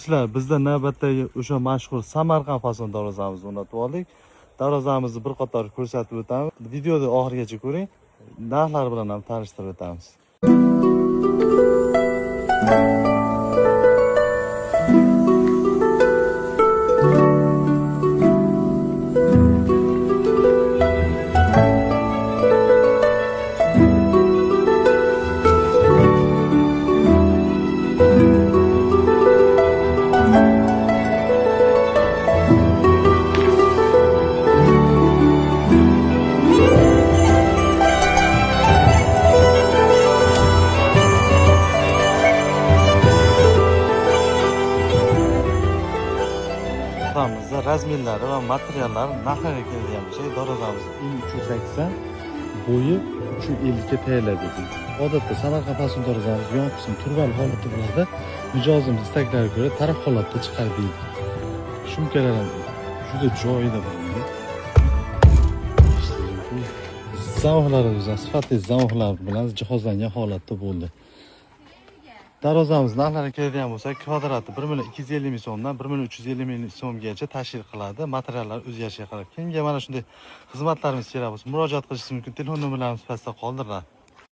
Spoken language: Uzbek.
Sizlar bizda navbatdagi o'sha mashhur Samarqand fason darvozamizni o'rnatib oldik. Darvozamizni bir qator ko'rsatib o'tamiz. Videoni oxirigacha ko'ring. Narxlar bilan ham tanishtirib o'tamiz. Darvozamizda razmerlari va materiallari narxiga keladigan bo'lsak, darvozamiz 380, bo'yi 350 ga tayyorladi. Odatda Samarqand fason darvozamiz yon qismi turval holatda bo'ladi. Mijozimiz istaklariga ko'ra taraf holatda chiqarib berdik. Shumkalar ham juda joyida bo'ladi. Zamohlarimiz sifatli zamohlar bilan jihozlangan holatda bo'ldi. Darvozamiz narxlariga keladigan bo'lsak, kvadrati 1.250 ming so'mdan 1.350 ming so'mgacha tashkil qiladi. Materiallar o'zgarishiga qarab. Kimga mana shunday xizmatlarimiz kerak bo'lsa, murojaat qilishingiz mumkin. Telefon nomerlarimiz pastda qoldiriladi.